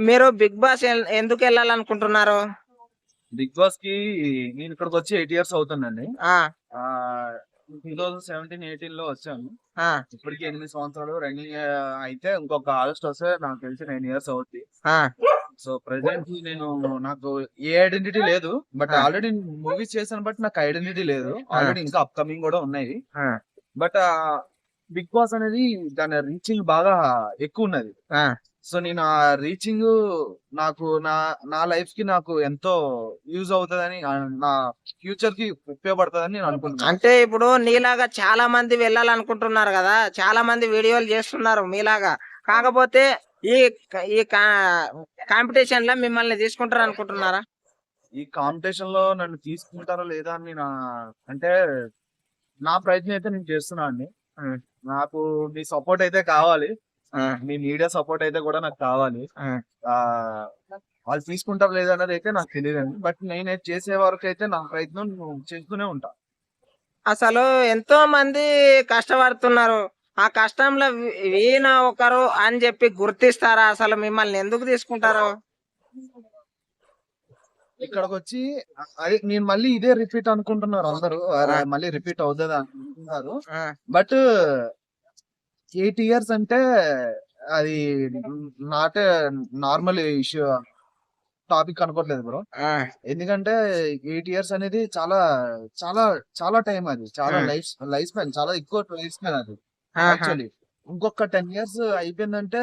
మీరు big boss ఎందుకు వెళ్ళాలనుకుంటున్నారు? Big boss కి నేను ఇక్కడికి వచ్చి 8 ఇయర్స్ అవుతుందండి. ఆ 2017-18 లో వచ్చాను. ఆ ఇప్పటికి 8 సంవత్సరాలు రన్నింగ్. అయితే ఇంకొక ఆగస్ట్ వస్తే నాకు తెలిసి 9 ఇయర్స్ అవుద్ది. ఆ సో ప్రెసెంట్ నాకు ఏ ఐడెంటిటీ లేదు. బట్ ఆ ఆల్రెడీ మూవీస్ చేశాను, బట్ నాకు ఐడెంటిటీ లేదు. ఆ ఆల్రెడీ ఇంకా అప్కమింగ్ కూడా ఉన్నాయి. ఆ బట్ బిగ్ బాస్ అనేది దాని రీచింగ్ బాగా ఎక్కువ ఉన్నది. ఆ. సో నేను ఆ రీచింగ్ నాకు నా లైఫ్ కి నాకు ఎంతో యూజ్ అవుతుందని, నా ఫ్యూచర్ కి ఉపయోగపడుతుందని నేను అనుకుంటున్నాను. అంటే ఇప్పుడు నీలాగా చాలా మంది వెళ్ళాలనుకుంటున్నారు కదా, చాలా మంది వీడియోలు చేస్తున్నారు మీలాగా. కాకపోతే ఈ ఈ కాంపిటీషన్ లో మిమ్మల్ని తీసుకుంటారు అనుకుంటున్నారా? ఈ కాంపిటీషన్ లో నన్ను తీసుకుంటారో లేదా అని అంటే నా ప్రయత్నం అయితే నేను చేస్తున్నా అండి. ఉమ్, నాకు మీ సపోర్ట్ అయితే కావాలి. ఆ, మీ మీడియా సపోర్ట్ అయితే కూడా నాకు కావాలి. ఆ. ఆ వాళ్ళు తీసుకుంటారు లేదన్నది అయితే నాకు తెలియదండి. బట్ నేను చేసే వరకు అయితే నా ప్రయత్నం చేస్తూనే ఉంటా. అసలు ఎంతో మంది కష్టపడుతున్నారు. ఆ కష్టంలో ఈయన ఒకరు అని చెప్పి గుర్తిస్తారా? అసలు మిమ్మల్ని ఎందుకు తీసుకుంటారు? ఇక్కడికి వచ్చి అదే నేను మళ్ళీ ఇదే రిపీట్ అనుకుంటున్నారు అందరూ. మళ్ళీ రిపీట్ అవుతుంది అనుకుంటున్నారు. ఆ, బట్ 8 ఇయర్స్ అంటే అది నాట్ నార్మల్ ఇష్యూ టాపిక్ అనుకోవట్లేదు బ్రో. ఆ, ఎందుకంటే 8 ఇయర్స్ అనేది చాలా చాలా చాలా టైం. అది చాలా ఉమ్, లైఫ్ స్పాన్, చాలా ఎక్కువ లైఫ్ స్పాన్ అది. ఆహా. యాక్చువల్లీ ఇంకొక 10 ఇయర్స్ అయిపోయిందంటే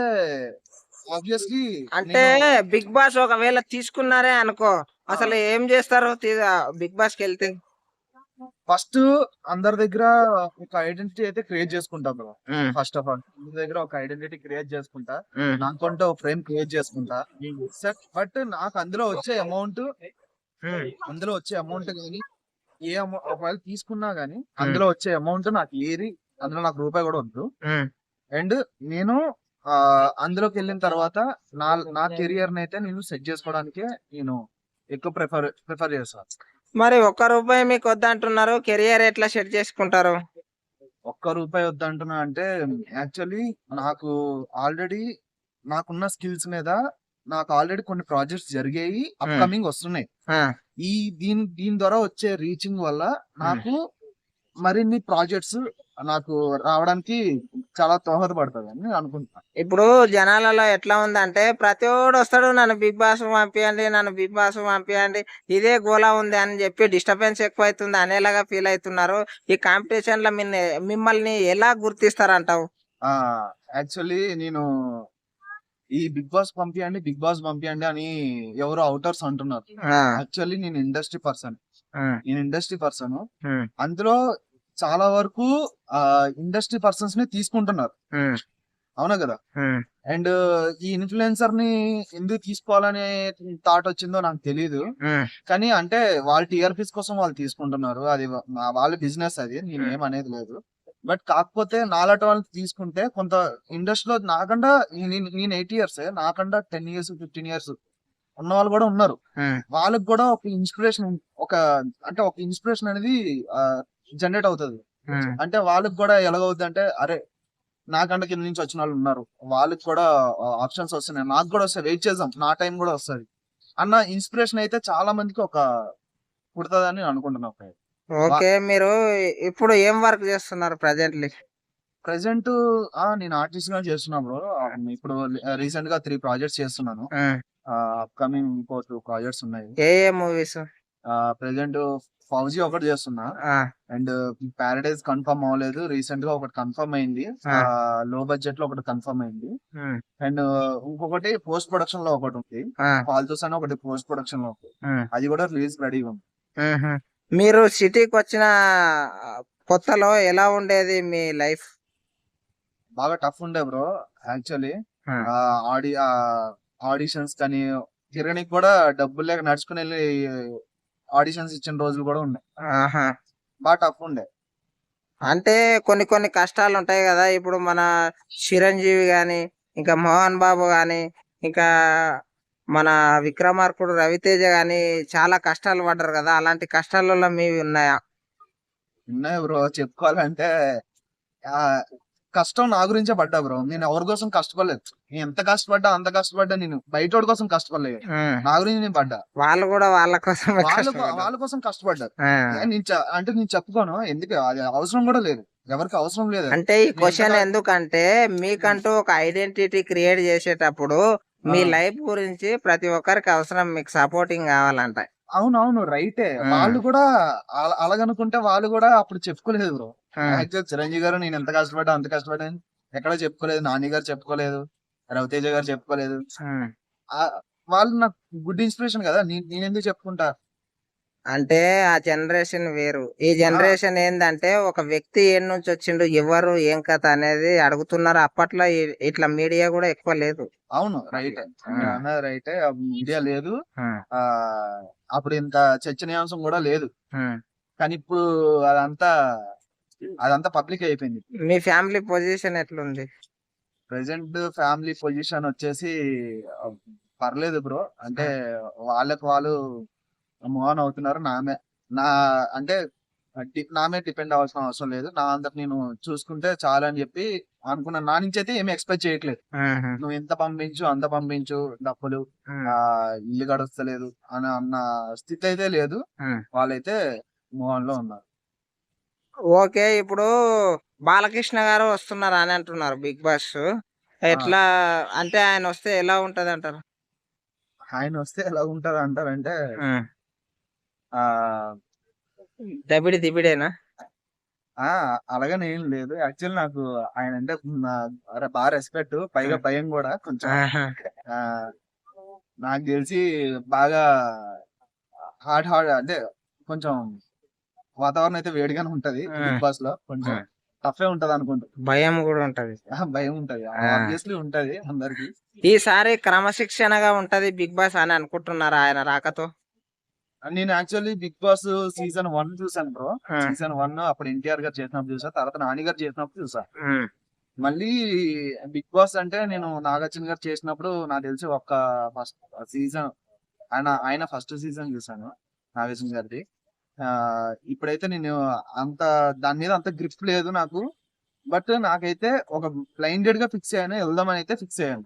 ఆబ్వియస్లీ అంటే నేను బిగ్ బాస్ ఒకవేళ తీసుకున్నారే అనుకో, అసలు ఏం చేస్తారు బిగ్ బాస్ కి వెళ్తే? ఫస్ట్ అందరి దగ్గర ఒక ఐడెంటిటీ అయితే క్రియేట్ చేసుకుంటా bro. Um, first of all అందరి దగ్గర ఒక ఐడెంటిటీ క్రియేట్ చేసుకుంటా. ఉమ్, నాకంటే ఒక ఫ్రేమ్ క్రియేట్ చేసుకుంటా. బట్ నాకు అందులో వచ్చే అమౌంట్ ఉమ్, కానీ ఏ ఒకవేళ తీసుకున్నా గానీ ఉమ్, అందులో వచ్చే అమౌంట్ నాకు ఏది, అందులో నాకు రూపాయి కూడా వద్దు. ఉమ్. అండ్ నేను అందులోకి వెళ్ళిన తర్వాత నా నా కెరియర్ అయితే నేను సెట్ చేసుకోవడానికే నేను ఎక్కువ ప్రిఫర్ చేస్తాను. మరి ఒక్క రూపాయి మీకు వద్దంటున్నారు, కెరియర్ ఎట్లా సెట్ చేసుకుంటారు? ఒక్క రూపాయి వద్దంటున్నా అంటే యాక్చువల్లీ నాకు ఆల్రెడీ నాకున్న స్కిల్స్ మీద నాకు ఆల్రెడీ కొన్ని ప్రాజెక్ట్స్ జరిగాయి, ఉమ్, అప్కమింగ్ వస్తున్నాయి. ఆ, దీని ద్వారా వచ్చే రీచింగ్ వల్ల ఉమ్. నాకు మరిన్ని ప్రాజెక్ట్స్ నాకు రావడానికి చాలా దోహదపడుతుంది అని నేను అనుకుంటున్నాను. ఇప్పుడు జనాలలో ఎట్లా ఉందంటే ప్రతివాడు వస్తాడు, నన్ను బిగ్ బాస్ పంపియండి, నన్ను బిగ్ బాస్ పంపియండి, ఇదే గోలా ఉంది అని చెప్పి డిస్టర్బెన్స్ ఎక్కువ అవుతుంది అనేలాగా ఫీల్ అవుతున్నారు. ఈ కాంపిటీషన్ లో మిమ్మల్ని ఎలా గుర్తిస్తారంటావు? యాక్చువల్లీ నేను ఈ బిగ్ బాస్ పంపియండి అని ఎవరో అవుటర్స్ అంటున్నారు. ఆ, యాక్చువల్లీ నేను ఆ, ఇండస్ట్రీ పర్సన్. ఉమ్, అందులో చాలా వరకు ఇండస్ట్రీ పర్సన్స్ ని తీసుకుంటున్నారు, ఉమ్, అవునా కదా. ఉమ్, అండ్ ఈ ఇన్ఫ్లుయెన్సర్ ని ఎందుకు తీసుకోవాలనే థాట్ వచ్చిందో నాకు తెలియదు. ఉమ్, కానీ అంటే వాళ్ళ టీఆర్పీస్ కోసం వాళ్ళు తీసుకుంటున్నారు. అది వాళ్ళ బిజినెస్, అది నేను ఏమనేది లేదు. బట్ కాకపోతే నాలాంటి వాళ్ళని తీసుకుంటే కొంత ఇండస్ట్రీలో నాకన్నా నేను 8 ఇయర్స్, నాకన్నా 10 ఇయర్స్ 15 ఇయర్స్ ఉన్న వాళ్ళు కూడా ఉన్నారు. ఉమ్, వాళ్ళకి కూడా ఒక ఇన్స్పిరేషన్, ఒక అంటే ఒక ఇన్స్పిరేషన్ అనేది జనరేట్ అవుతుంది. ఉమ్. అంటే వాళ్ళకి కూడా ఎలాగవుతుంది అంటే, అరే నాకంటే కింద నుంచి వచ్చిన వాళ్ళు ఉన్నారు, వాళ్ళకి కూడా ఆప్షన్స్ వస్తున్నాయి, నాకు కూడా వస్తాయి, వెయిట్ చేద్దాం, నా టైం కూడా వస్తుంది అన్న ఇన్స్పిరేషన్ అయితే చాలా మందికి ఒక పుడుతుందని అనుకుంటున్నాను. ఓకే, మీరు ఇప్పుడు ఏం వర్క్ చేస్తున్నారు ప్రజెంట్లీ? ప్రెసెంట్ నేను ఆర్టిస్ట్ గా చేస్తున్నా బ్రో. ఇప్పుడు రీసెంట్ గా 3 ప్రాజెక్ట్స్ చేస్తున్నాను. అప్కమింగ్ ఇంకో 2 ప్రాజెక్ట్స్ ఉన్నాయి. ఏ ఏ మూవీస్? ప్రెసెంట్ ఫౌజీ ఒకటి చేస్తున్నా. అండ్ ప్యారడైజ్ కన్ఫర్మ్ అవ్వలేదు, రీసెంట్ గా ఒకటి కన్ఫర్మ్ అయింది. లో బడ్జెట్ లో ఒకటి కన్ఫర్మ్ అయింది. అండ్ ఇంకొకటి పోస్ట్ ప్రొడక్షన్ లో ఒకటి ఉంది. ఫాల్తూస్ అని ఒకటి పోస్ట్ ప్రొడక్షన్ లో ఉంది. అది కూడా రిలీజ్ రెడీగా ఉంది. మీరు సిటీకి వచ్చిన కొత్తలో ఎలా ఉండేది మీ లైఫ్? బాగా టఫ్ ఉండే బ్రో. యాక్చువల్లీ ఆడి ఆడిషన్స్ కానీ తిరగనికి కూడా డబ్బులు లేక నడుచుకుని వెళ్ళి ఆడిషన్స్ ఇచ్చిన రోజులు కూడా ఉన్నాయి. బాగా టఫ్ ఉండే. అంటే కొన్ని కొన్ని కష్టాలు ఉంటాయి కదా. ఇప్పుడు మన చిరంజీవి గాని, ఇంకా మోహన్ బాబు గాని, ఇంకా మన విక్రమార్కుడు రవితేజ గాని చాలా కష్టాలు పడ్డారు కదా. అలాంటి కష్టాలలో మీవి ఉన్నాయా? ఉన్నాయి బ్రో. చెప్పుకోవాలంటే ఆ కష్టం నా గురించే పడ్డా బ్రో. నేను ఎవరి కోసం కష్టపడలేదు. నేను ఎంత కష్టపడ్డా అంత కష్టపడ్డా నేను బయటోడి కోసం కష్టపడలేదు. నా గురించి నేను పడ్డా. వాళ్ళు కూడా వాళ్ళ కోసం వాళ్ళ కోసం కష్టపడ్డారు. అంటే నేను చెప్పుకోను ఎందుకు, అది అవసరం కూడా లేదు, ఎవరికి అవసరం లేదు. అంటే ఈ క్వశ్చన్ ఎందుకంటే మీకంటూ ఒక ఐడెంటిటీ క్రియేట్ చేసేటప్పుడు మీ లైఫ్ గురించి ప్రతి ఒక్కరికి అవసరం, మీకు సపోర్టింగ్ కావాలంట. అవునవును రైటే. వాళ్ళు కూడా అలాగనుకుంటే వాళ్ళు కూడా అప్పుడు చెప్పుకోలేదు బ్రో. యాక్చువల్ చిరంజీవి గారు నేను ఎంత కష్టపడ్డా అంత కష్టపడ్డా ఎక్కడ చెప్పుకోలేదు. నాని గారు చెప్పుకోలేదు, రవితేజ గారు చెప్పుకోలేదు. వాళ్ళు నాకు గుడ్ ఇన్స్పిరేషన్ కదా, నేను ఎందుకు చెప్పుకుంటా. అంటే ఆ జనరేషన్ వేరు, ఈ జనరేషన్ ఏందంటే ఒక వ్యక్తి ఏం నుంచి వచ్చిండు, ఎవరు ఏం కథ అనేది అడుగుతున్నారు. అప్పట్లో ఇట్లా మీడియా కూడా ఎక్కువ లేదు. అవును రైటే, అన్నది రైటే. మీడియా లేదు, అప్పుడు ఇంత చర్చనీయాంశం కూడా లేదు. కానీ ఇప్పుడు అదంతా పబ్లిక్ అయిపోయింది. మీ ఫ్యామిలీ పొజిషన్ ఎట్లుంది? ప్రెసెంట్ ఫ్యామిలీ పొజిషన్ వచ్చేసి పర్లేదు బ్రో. అంటే వాళ్ళకి వాళ్ళు మూవ్ ఆన్ అవుతున్నారు. అంటే నా మీద డిపెండ్ అవ్వాల్సిన అవసరం లేదు. నా అంతకు నేను చూసుకుంటే చాలా అని చెప్పి అనుకున్నాను. నా నుంచి అయితే ఏమి ఎక్స్పెక్ట్ చేయట్లేదు. నువ్వు ఎంత పంపించు అంత పంపించు, డబ్బులు ఇల్లు గడుస్తలేదు అని అన్న స్థితి అయితే లేదు. వాళ్ళైతే మూవ్ ఆన్ లో ఉన్నారు. ఓకే, ఇప్పుడు బాలకృష్ణ గారు వస్తున్నారు అని అంటున్నారు బిగ్ బాస్. ఎట్లా అంటే ఆయన వస్తే ఎలా ఉంటది అంటారు? ఆయన వస్తే ఎలా ఉంటది అంటారంటే దబిడి దిబిడేనా? అలాగనే ఏం లేదు. యాక్చువల్ నాకు ఆయన అంటే బాగా రెస్పెక్ట్, పైగా భయం కూడా కొంచెం. నాకు తెలిసి బాగా హార్డ్ అంటే కొంచెం వాతావరణం అయితే వేడిగానే ఉంటది. బిగ్ బాస్ లో కొంచెం టఫే ఉంటది అనుకుంటా. భయం కూడా ఉంటది. భయం ఉంటది, ఆబ్వియస్లీ ఉంటది అందరికి. ఈసారి క్రమశిక్షణగా ఉంటది బిగ్ బాస్ అని అనుకుంటున్నారా ఆయన రాకతో? నేను యాక్చువల్లీ బిగ్ బాస్ సీజన్ 1 చూసాను బ్రో. సీజన్ 1 అప్పుడు ఎన్టీఆర్ గారు చేసినప్పుడు చూసా, తర్వాత నాని గారు చేసినప్పుడు చూసా. మళ్ళీ బిగ్ బాస్ అంటే నేను నాగార్జున గారు చేసినప్పుడు నాకు తెలిసి ఒక్క ఫస్ట్ సీజన్ ఆయన ఫస్ట్ సీజన్ చూసాను నాగార్జున గారిది. ఇప్పుడైతే నేను దాని మీద అంత గ్రిప్ లేదు నాకు. బట్ నాకైతే ఒక బ్లైండెడ్ గా ఫిక్స్ అయ్యాను, వెళ్దామని అయితే ఫిక్స్ అయ్యాను.